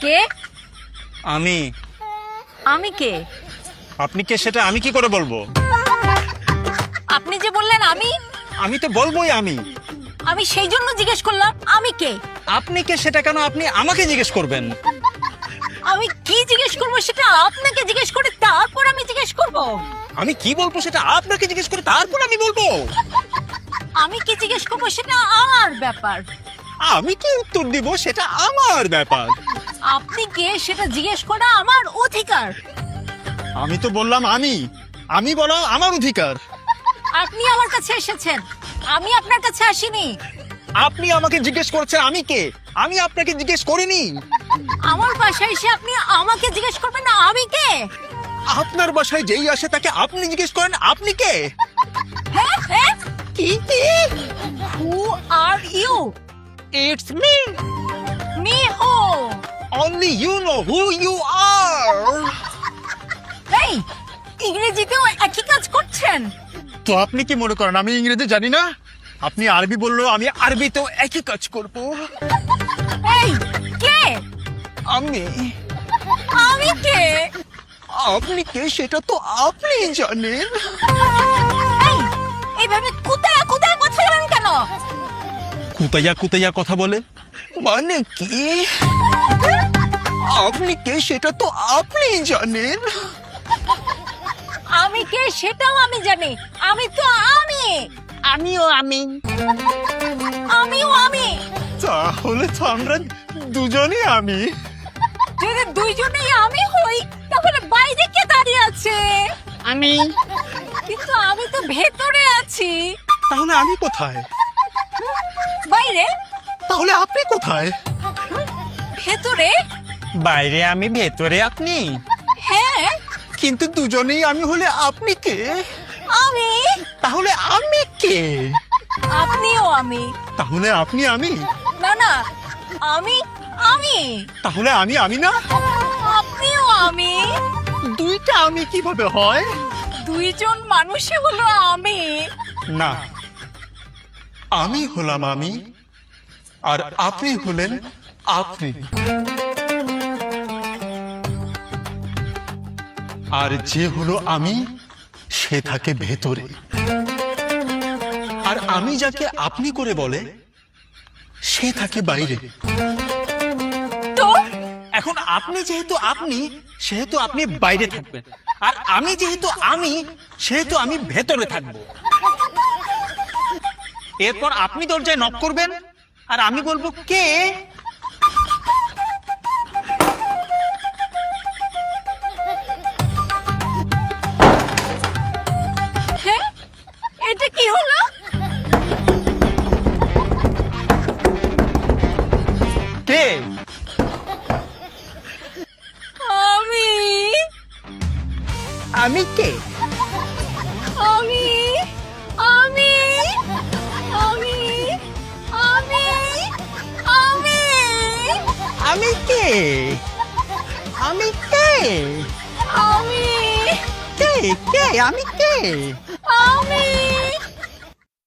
কে? আমি। আমি কে? আপনি কে সেটা আমি কি করে বলবো? আপনি যে বললেন আমি, আমি তো বলবোই আমি। আমি সেই জন্য জিজ্ঞেস করলাম আমি কে। আপনি কে সেটা কেন আপনি আমাকে জিজ্ঞেস করবেন? আমি কি জিজ্ঞেস করবো সেটা আপনাকে জিজ্ঞেস করে তারপর আমি জিজ্ঞেস করব। আমি কি বলবো সেটা আপনাকে জিজ্ঞেস করে তারপর আমি বলবো। আমি কি জিজ্ঞেস করবো সেটা আমার ব্যাপার। আমি কি উত্তর দিব সেটা আমার ব্যাপার। আপনি কে সেটা জিজ্ঞেস করা আমার অধিকার। আমি তো বললাম আমি বলা আমার অধিকার। আপনি আমার কাছে এসেছেন, আমি আপনার কাছে আসিনি। আপনি আমাকে জিজ্ঞেস করছেন আমি কে, আমি আপনাকে জিজ্ঞেস করিনি। আমার বাসায় এসে আপনি আমাকে জিজ্ঞেস করবেন না আমি কে। আপনার বাসায় যেই আসে তাকে আপনি জিজ্ঞেস করেন আপনি কে। হ্যাঁ হ্যাঁ, কি? Who are you? It's me. Me who? Only you know who you are. এই ইংরেজিতেও একই কাজ করছেন? তো আপনি কি মনে করেন আমি ইংরেজি জানি না? আপনি আরবি বললেও আমি আরবিতেও একই কাজ করব। এই কে? আমি। আমি কে? আপনি কে সেটা তো আপনি জানেন। এই এইভাবে কুতায়া কুতায়া কথা বলেন কেন? কুতাইয়া কুতাইয়া কথা বলে মানে কি? আপনি কে সেটা তো আপনি জানেন। আমি কে সেটাও আমি জানি। আমি তো আমি। আমিও আমি। আমিও আমি। তাহলে তো আমরা দুজনই আমি। যদি দুইজনেই আমি হই তাহলে বাইরে কে দাঁড়িয়ে আছে? আমি। কিন্তু আমি তো ভেতরে আছি। তাহলে আমি কোথায়? বাইরে? তাহলে আপনি কোথায়? ভেতরে? বাইরে আমি, ভেতরে আপনি। হ্যাঁ কিন্তু দুজনেই আমি হলে আপনি কে? আমি। তাহলে আমি কে? আপনিও আমি। তাহলে আপনি আমি। না না, আমি আমি। তাহলে আমি না। আপনিও আমি। দুইটা আমি কিভাবে হয়? দুইজন মানুষই হলো আমি। না, আমি হলাম আমি আর আপনি হলেন আপনি। আর যে হলো আমি সে থাকে ভেতরে। আর আমি যাকে আপনি করে বলে সে থাকে বাইরে। তো এখন আপনি যেহেতু আপনি সেহেতু আপনি বাইরে থাকবেন, আর আমি যেহেতু আমি সেহেতু আমি ভেতরে থাকবো। এরপর আপনি দরজায় নক করবেন আর আমি বলবো কে। হ্যাঁ, এটা কি হলো? কে? আমি। আমি কে? আমি আমি আমি আমি আমি আমি কে? আমি কে? আমি কে? কে? আমি কে? আমি